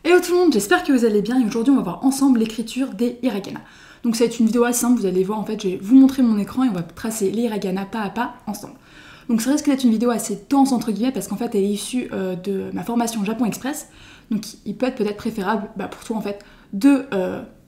Hello tout le monde, j'espère que vous allez bien et aujourd'hui on va voir ensemble l'écriture des hiragana. Donc ça va être une vidéo assez simple, vous allez voir en fait, je vais vous montrer mon écran et on va tracer les hiragana pas à pas ensemble. Donc ça risque d'être une vidéo assez dense entre guillemets parce qu'en fait elle est issue de ma formation Japon Express. Donc il peut être peut-être préférable pour toi en fait de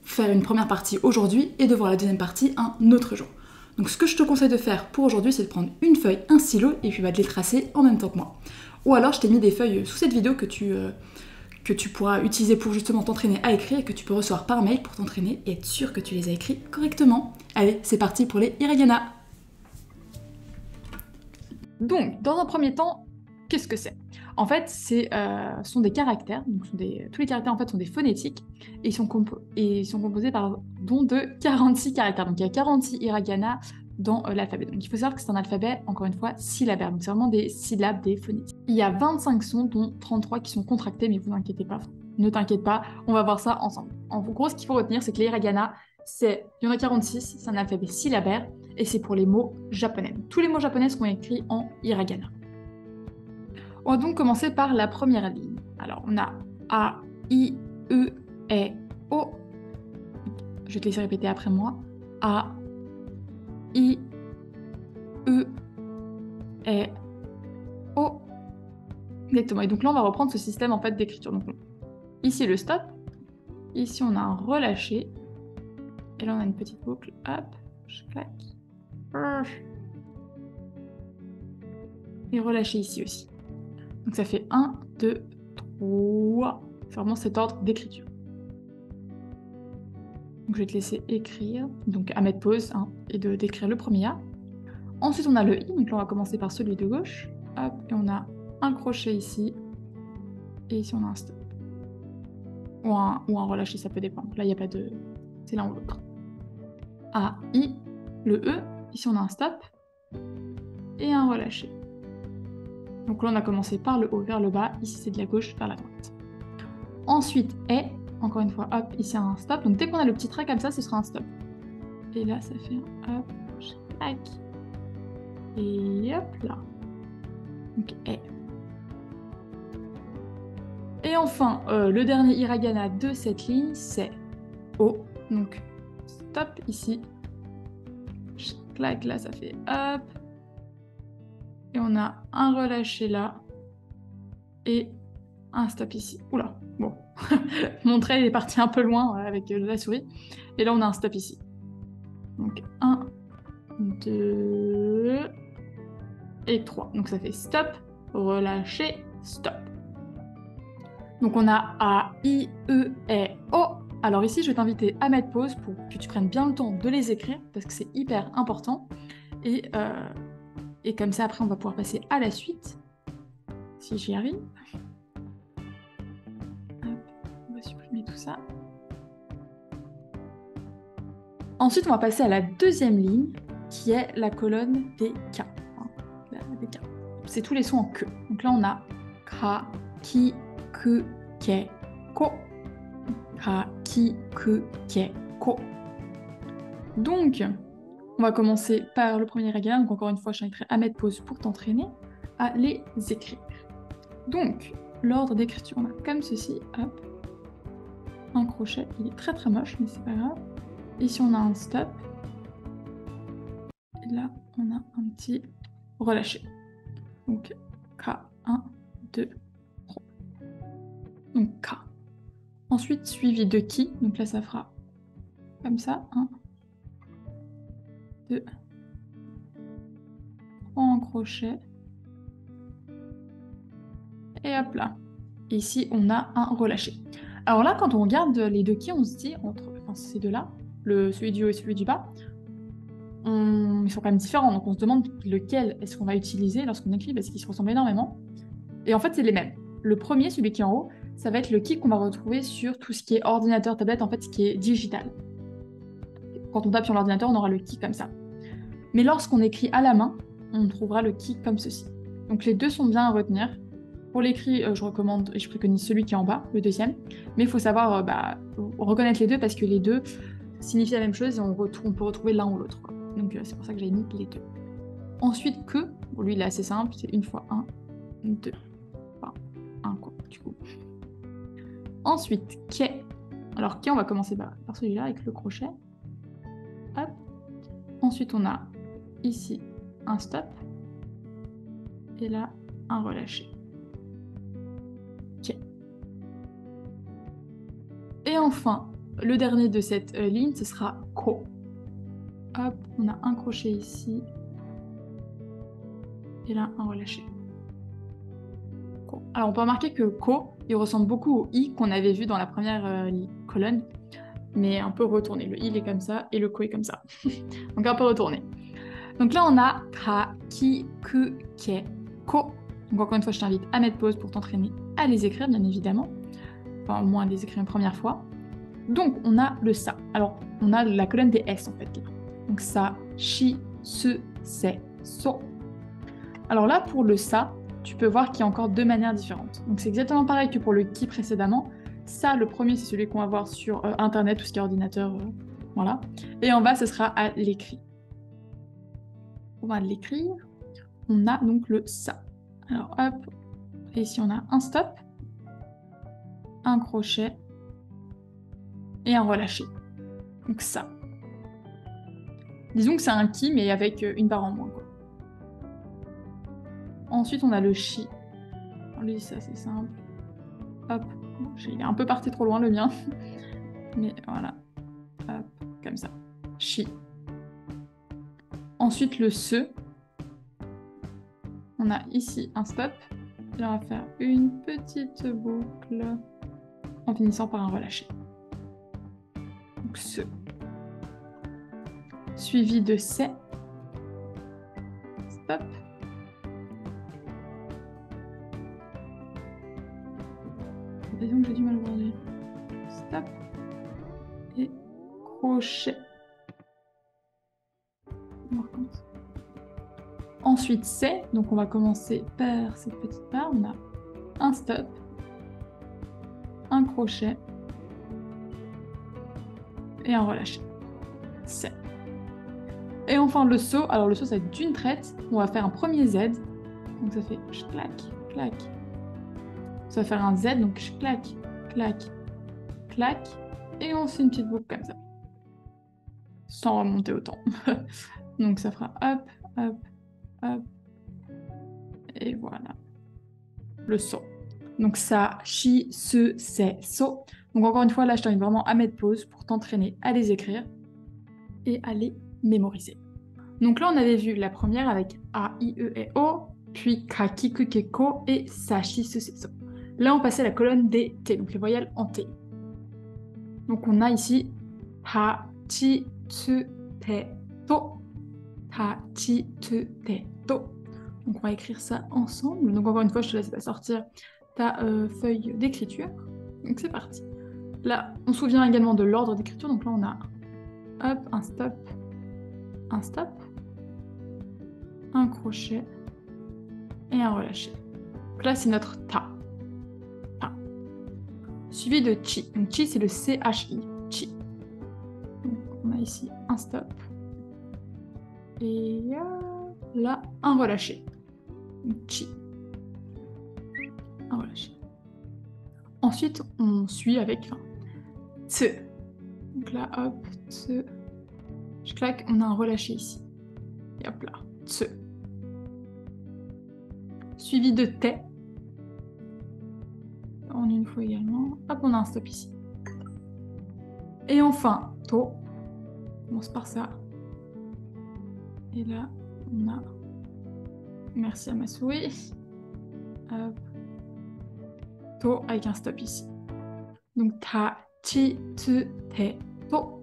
faire une première partie aujourd'hui et de voir la deuxième partie un autre jour. Donc ce que je te conseille de faire pour aujourd'hui c'est de prendre une feuille, un stylo et puis de les tracer en même temps que moi. Ou alors je t'ai mis des feuilles sous cette vidéo que tu pourras utiliser pour justement t'entraîner à écrire et que tu peux recevoir par mail pour t'entraîner et être sûr que tu les as écrits correctement. Allez, c'est parti pour les hiragana. Donc, dans un premier temps, qu'est-ce que c'est? En fait, ce sont des caractères, donc tous les caractères en fait sont des phonétiques et ils sont composés de 46 caractères. Donc il y a 46 hiragana dans l'alphabet. Donc il faut savoir que c'est un alphabet, encore une fois, syllabaire. Donc c'est vraiment des syllabes, des phonétiques. Il y a 25 sons, dont 33 qui sont contractés, mais vous inquiétez pas, ne t'inquiète pas, on va voir ça ensemble. En gros, ce qu'il faut retenir, c'est que les hiragana, il y en a 46, c'est un alphabet syllabaire, et c'est pour les mots japonais. Donc, tous les mots japonais sont écrits en hiragana. On va donc commencer par la première ligne. Alors, on a A, I, E, E, O. Je vais te laisser répéter après moi. A, I, E, E, O. Exactement. Et donc là, on va reprendre ce système en fait d'écriture. Donc, ici, le stop. Ici, on a un relâché. Et là, on a une petite boucle. Hop, je claque. Et relâcher ici aussi. Donc ça fait 1, 2, 3. C'est vraiment cet ordre d'écriture. Donc je vais te laisser écrire, donc à mettre pause et d'écrire le premier A. Ensuite on a le I, donc là on va commencer par celui de gauche. Hop, et on a un crochet ici. Et ici on a un stop. Ou un relâché, ça peut dépendre. Là il n'y a pas de... c'est l'un ou l'autre. A, I, le E. Ici on a un stop. Et un relâché. Donc là on a commencé par le haut vers le bas. Ici c'est de la gauche vers la droite. Ensuite, E. Encore une fois, hop, ici un stop. Donc dès qu'on a le petit trait comme ça, ce sera un stop. Et là, ça fait un hop, clac. Et hop là. Donc E. Et enfin, le dernier hiragana de cette ligne, c'est O. Donc stop ici. Clac, là, ça fait hop. Et on a un relâché là. Et un stop ici. Oula, bon. Mon trait est parti un peu loin avec la souris. Et là, on a un stop ici. Donc 1, 2 et 3. Donc ça fait stop, relâcher, stop. Donc on a A, I, E, E, O. Alors ici, je vais t'inviter à mettre pause pour que tu prennes bien le temps de les écrire parce que c'est hyper important. Et comme ça, après, on va pouvoir passer à la suite. Si j'y arrive. Hop, on va supprimer tout ça. Ensuite, on va passer à la deuxième ligne qui est la colonne des K. C'est tous les sons en que. Donc là, on a Ka, Ki, Ku, Ke, Ko. Ka, Ki, Ku, Ke, Ko. Donc, on va commencer par le premier hiragana. Donc encore une fois, je t'inviterai à mettre pause pour t'entraîner à les écrire. Donc, l'ordre d'écriture, on a comme ceci. Hop. Un crochet. Il est très très moche, mais c'est pas grave. Ici, on a un stop. Et là, on a un petit relâché. Donc, K, 1, 2, 3. Donc, K. Ensuite, suivi de Ki. Donc là, ça fera comme ça. 1, 2, 3 en crochet. Et hop là. Ici, on a un relâché. Alors là, quand on regarde les deux Ki, on se dit, entre ces deux-là, celui du haut et celui du bas, ils sont quand même différents. Donc on se demande lequel est-ce qu'on va utiliser lorsqu'on écrit parce qu'ils se ressemblent énormément. Et en fait, c'est les mêmes. Le premier, celui qui est en haut, ça va être le Ki qu'on va retrouver sur tout ce qui est ordinateur, tablette, en fait, ce qui est digital. Quand on tape sur l'ordinateur, on aura le Ki comme ça. Mais lorsqu'on écrit à la main, on trouvera le Ki comme ceci. Donc les deux sont bien à retenir. Pour l'écrit, je recommande et je préconise celui qui est en bas, le deuxième. Mais il faut savoir reconnaître les deux parce que les deux signifient la même chose et on peut retrouver l'un ou l'autre. Donc c'est pour ça que j'ai mis les deux. Ensuite, que, bon, lui il est assez simple, c'est une fois 1, 2, enfin 1 quoi, du coup. Ensuite, quai. Alors, quai, on va commencer par celui-là avec le crochet. Hop. Ensuite, on a ici un stop. Et là, un relâché. Quai. Et enfin, le dernier de cette ligne, ce sera ko. Hop, on a un crochet ici. Et là, un relâché. Ko. Alors, on peut remarquer que ko, il ressemble beaucoup au i qu'on avait vu dans la première colonne, mais un peu retourné. Le i, il est comme ça, et le ko est comme ça. Donc, un peu retourné. Donc là, on a ka, ki, ku, ke, ko. Donc, encore une fois, je t'invite à mettre pause pour t'entraîner à les écrire, bien évidemment. Enfin, au moins, à les écrire une première fois. Donc, on a le sa. Alors, on a la colonne des S, en fait. Là. Donc, sa, shi, se, se, so. Alors là, pour le sa, tu peux voir qu'il y a encore deux manières différentes. Donc, c'est exactement pareil que pour le ki précédemment. Ça, le premier, c'est celui qu'on va voir sur Internet, tout ce qui est ordinateur. Voilà. Et en bas, ce sera à l'écrit. On va l'écrire. On a donc le sa. Alors, hop. Et ici, on a un stop, un crochet et un relâché. Donc ça. Disons que c'est un ki, mais avec une barre en moins. Quoi. Ensuite, on a le shi. Alors, lui, c'est assez simple. Hop. Bon, il est un peu parti trop loin, le mien. Mais voilà. Hop. Comme ça. Shi. Ensuite, le se. On a ici un stop. Là, on va faire une petite boucle en finissant par un relâché. Donc, se. Suivi de se. Stop. Disons que j'ai du mal aujourd'hui. Stop. Et crochet. On recommence. Ensuite, c'est. Donc, on va commencer par cette petite barre. On a un stop, un crochet et un relâché. C'est. Et enfin, le saut. Alors, le saut, ça va être d'une traite. On va faire un premier Z. Donc, ça fait clac, clac. Ça va faire un Z. Donc, clac, clac, clac. Et on fait une petite boucle comme ça. Sans remonter autant. Donc, ça fera hop, hop, hop. Et voilà. Le saut. Donc ça, shi, se, se, so. Donc encore une fois, là, je t'invite vraiment à mettre pause pour t'entraîner à les écrire et à les mémoriser. Donc là, on avait vu la première avec A, I, E et O, puis Ka, Ki, Ku, Ke, Ko et Sa, Shi, Se, Se, So. Là, on passait à la colonne des T, donc les voyelles en T. Donc on a ici Ta, Chi, Tsu, Te, To. Ta, Chi, Tsu, Te, To. Donc on va écrire ça ensemble. Donc encore une fois, je te laisse sortir ta feuille d'écriture. Donc c'est parti. Là, on se souvient également de l'ordre d'écriture. Donc là, on a hop, un stop, un crochet et un relâché. Donc là, c'est notre ta. Ta. Suivi de chi. Donc chi, c'est le C-H-I. Chi. Donc on a ici un stop. Et là, un relâché. Donc, chi. Un relâché. Ensuite, on suit avec tse. Donc là, hop, tse. Je claque, on a un relâché ici. Et hop là, tse. Suivi de te. En une fois également. Hop, on a un stop ici. Et enfin, to. On commence par ça. Et là, on a... Merci à ma souris. Hop. To avec un stop ici. Donc ta, chi, tsu, te, to.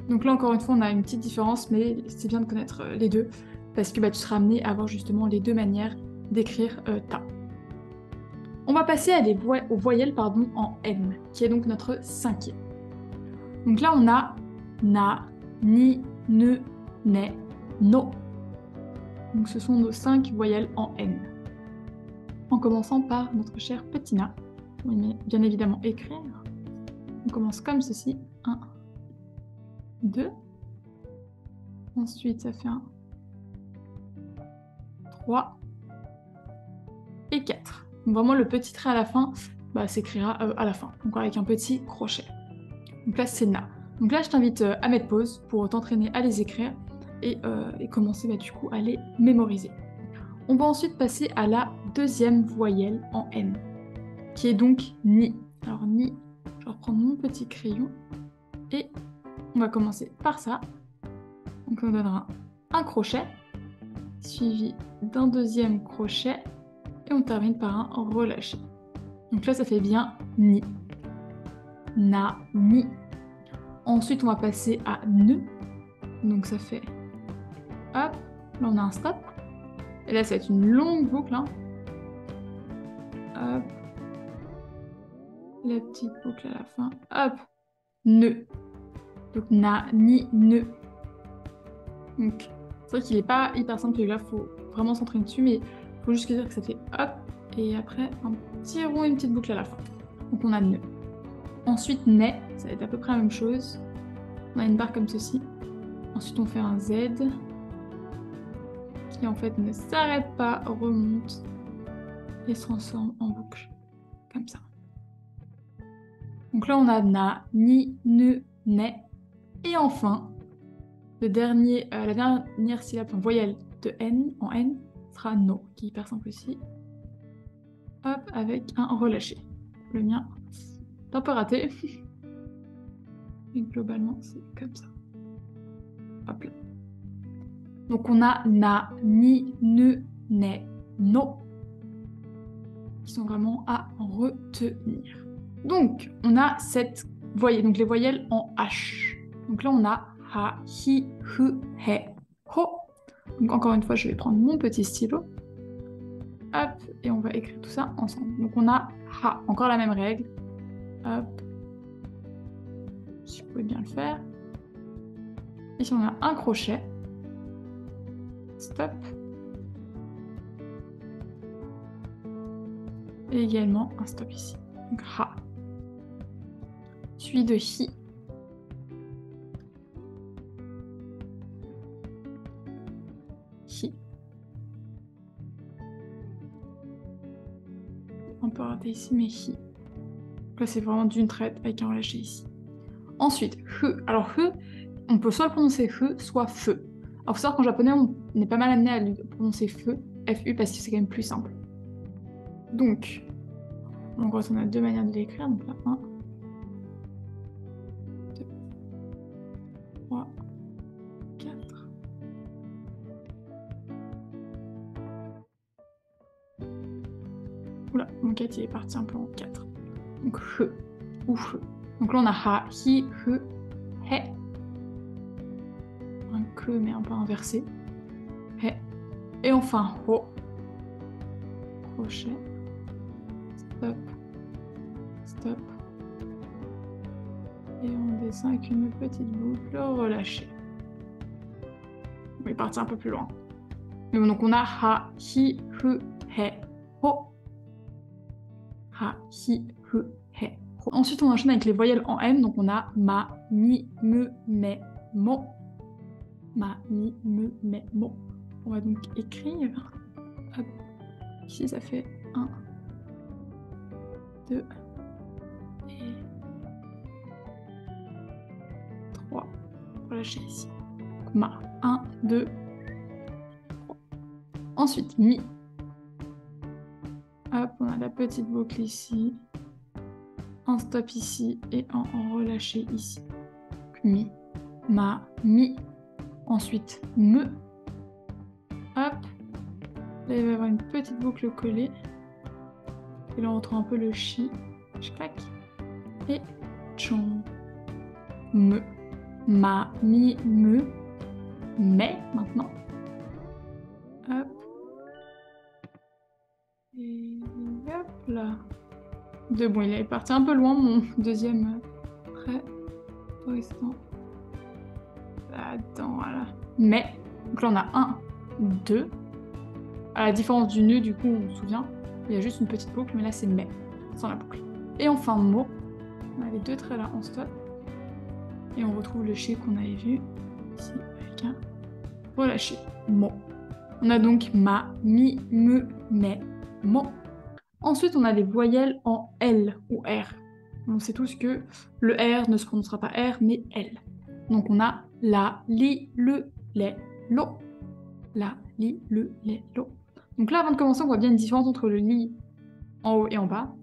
Donc là encore une fois on a une petite différence, mais c'est bien de connaître les deux parce que tu seras amené à avoir justement les deux manières d'écrire ta. On va passer à aux voyelles en M, qui est donc notre cinquième. Donc là on a na, ni, ne, ne, no. Donc ce sont nos 5 voyelles en N. En commençant par notre cher petit na. On va bien évidemment écrire. On commence comme ceci. 1, 2. Ensuite, ça fait 1, 3 et 4. Donc vraiment, le petit trait à la fin bah, s'écrira à la fin, donc avec un petit crochet. Donc là, c'est na. Donc là, je t'invite à mettre pause pour t'entraîner à les écrire et commencer bah, du coup à les mémoriser. On va ensuite passer à la deuxième voyelle en N, qui est donc ni. Alors ni, je vais reprendre mon petit crayon et on va commencer par ça. Donc on donnera un crochet, suivi d'un deuxième crochet, et on termine par un relâché. Donc là, ça fait bien ni. Na, ni. Ensuite, on va passer à ne. Donc ça fait hop, là on a un stop. Et là, ça va être une longue boucle. Hein. Hop. La petite boucle à la fin. Hop. Ne. Donc na, ni, ne. Donc, c'est vrai qu'il n'est pas hyper simple, là, il faut vraiment s'entraîner dessus, mais il faut juste dire que ça fait hop, et après un petit rond et une petite boucle à la fin. Donc on a ne. Ensuite, ne, ça va être à peu près la même chose. On a une barre comme ceci. Ensuite, on fait un Z, qui en fait ne s'arrête pas, remonte, et se transforme en boucle, comme ça. Donc là, on a na, ni, ne, ne, et enfin, la dernière syllabe, enfin, voyelle de N, en N, sera no, qui est hyper simple aussi. Hop, avec un relâché. Le mien, c'est un peu raté. Et globalement, c'est comme ça. Hop là. Donc on a na, ni, ne, ne, no, qui sont vraiment à retenir. Donc, on a cette voyelle, donc les voyelles en H. Donc là, on a ha, hi, hu, he, ho. Donc encore une fois, je vais prendre mon petit stylo. Hop, et on va écrire tout ça ensemble. Donc on a ha, encore la même règle. Hop. Si vous pouvez bien le faire. Ici, on a un crochet. Stop. Et également un stop ici. Donc ha. Suivi de hi. Hi. On peut rater ici, mais hi. Donc là, c'est vraiment d'une traite avec un relâché ici. Ensuite, he. Alors, he, on peut soit le prononcer he, soit feu. Alors, il faut savoir qu'en japonais, on est pas mal amené à le prononcer feu, FU, parce que c'est quand même plus simple. Donc, en gros, on a deux manières de l'écrire. Donc là, 1, 2, 3, 4. Oula, mon 4 il est parti un peu en 4. Donc he ou he. Donc là on a ha, hi, he, he. Un que mais un peu inversé. He. Et enfin ho. Crochet. Stop. Stop. Et on descend avec une petite boucle relâchée. On est parti un peu plus loin. Mais bon, donc on a ha, hi, he, he, ho. Ha, hi, he, he, ho. Ensuite, on enchaîne avec les voyelles en M. Donc on a ma, mi, me, me, mo. Ma, mi, me, me, mo. On va donc écrire. Hop. Ici, ça fait 1, 2 et 3. Relâcher ici. Donc, ma, 1, 2, 3. Ensuite, mi. Hop, on a la petite boucle ici. Un stop ici et un relâché ici. Donc, mi, ma, mi. Ensuite, me. Hop. Là, il va y avoir une petite boucle collée. Et là, on retrouve un peu le chi. Je claque. Et chon. Me. Ma, mi, me. Mais, maintenant. Hop. Et hop là. Bon, il est parti un peu loin, mon deuxième trait. Pour l'instant. Là-dedans, voilà. Mais. Donc là, on a 1, 2. À la différence du nœud, du coup, on se souvient, il y a juste une petite boucle, mais là, c'est mais, sans la boucle. Et enfin, mo. On a les deux traits là en stop. Et on retrouve le chi qu'on avait vu ici, avec un relâché. Mo. On a donc ma, mi, me, mais, mo. Ensuite, on a les voyelles en L ou R. On sait tous que le R ne se prononcera pas R, mais L. Donc on a la, li, le, les, lo. La, li, le, les, lo. Donc là, avant de commencer, on voit bien une différence entre le li en haut et en bas.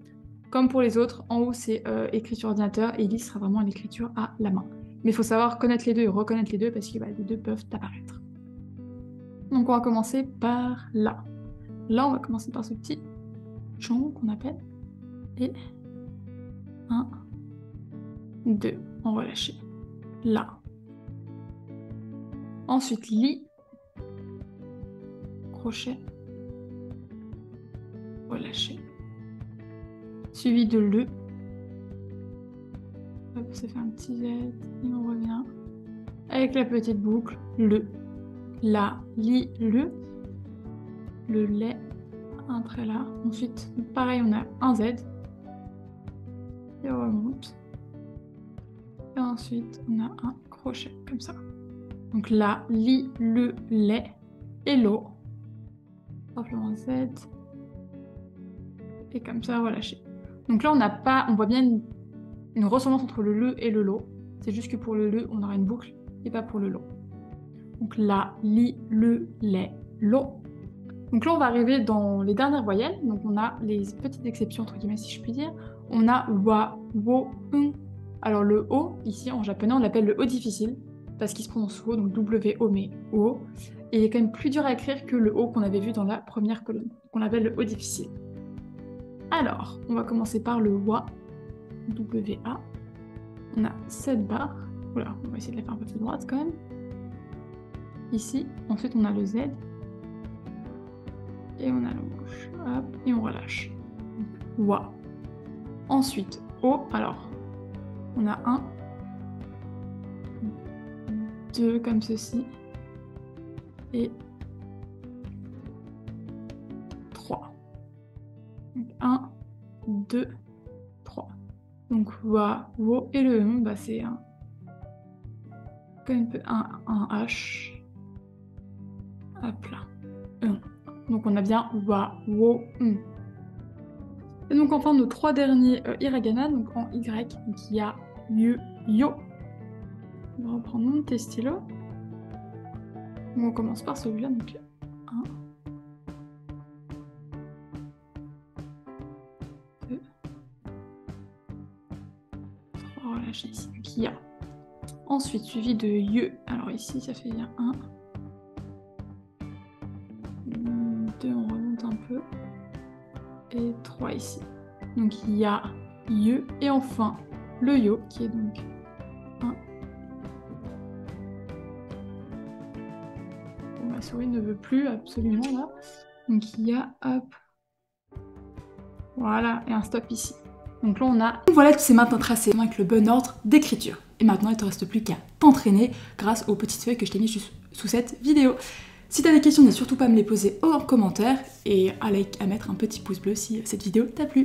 Comme pour les autres, en haut c'est écriture ordinateur et li sera vraiment l'écriture à la main. Mais il faut savoir connaître les deux et reconnaître les deux parce que les deux peuvent apparaître. Donc on va commencer par là. Là, on va commencer par ce petit champ qu'on appelle. Et 1, 2, on va lâcher. Là. Ensuite, li. Crochet. Relâcher. Suivi de le. Hop, ça fait un petit Z et on revient. Avec la petite boucle, le. La, li, le. Le lait, un trait là. Ensuite, pareil, on a un Z. Et on remonte. Et ensuite, on a un crochet, comme ça. Donc la, li, le, lait et l'eau. Simplement Z. Et comme ça, relâcher. Donc là, on voit bien une ressemblance entre le et le lo. C'est juste que pour le, on aura une boucle et pas pour le lo. Donc la, li, le, lait, l'eau. Donc là, on va arriver dans les dernières voyelles. Donc on a les petites exceptions, entre guillemets, si je puis dire. On a wa, wo, un. Alors le O, ici en japonais, on l'appelle le O difficile, parce qu'il se prononce O, donc W-O, mais O. Et il est quand même plus dur à écrire que le O qu'on avait vu dans la première colonne. Donc on l'appelle le O difficile. Alors, on va commencer par le wa, W-A. On a 7 barres. Oula, on va essayer de la faire un peu plus droite quand même. Ici, ensuite on a le Z. Et on a la bouche, hop, et on relâche. Wa. Ensuite, O, alors, on a 1, 2 comme ceci, et 3. Donc 1, 2, 3. Donc wa, wo, et le bah c'est un H. Hop là. Donc on a bien wa, wo, Et donc enfin nos 3 derniers hiragana, donc en Y, donc il y a yu, yo. On va reprendre mon petit stylo. Donc on commence par celui-là, donc 1, 2, 3, relâcher ici, donc il y a. Ensuite suivi de yu, alors ici ça fait bien 1, 2, on remonte un peu, et 3 ici. Donc il y a yu, et enfin le yo, qui est donc 1. Bon, ma souris ne veut plus absolument là. Donc il y a, hop, voilà, et un stop ici. Donc là on a... Voilà, tu sais maintenant tracer avec le bon ordre d'écriture. Et maintenant il ne te reste plus qu'à t'entraîner grâce aux petites feuilles que je t'ai mis juste sous cette vidéo. Si tu as des questions, n'hésite surtout pas à me les poser en commentaire et à mettre un petit pouce bleu si cette vidéo t'a plu.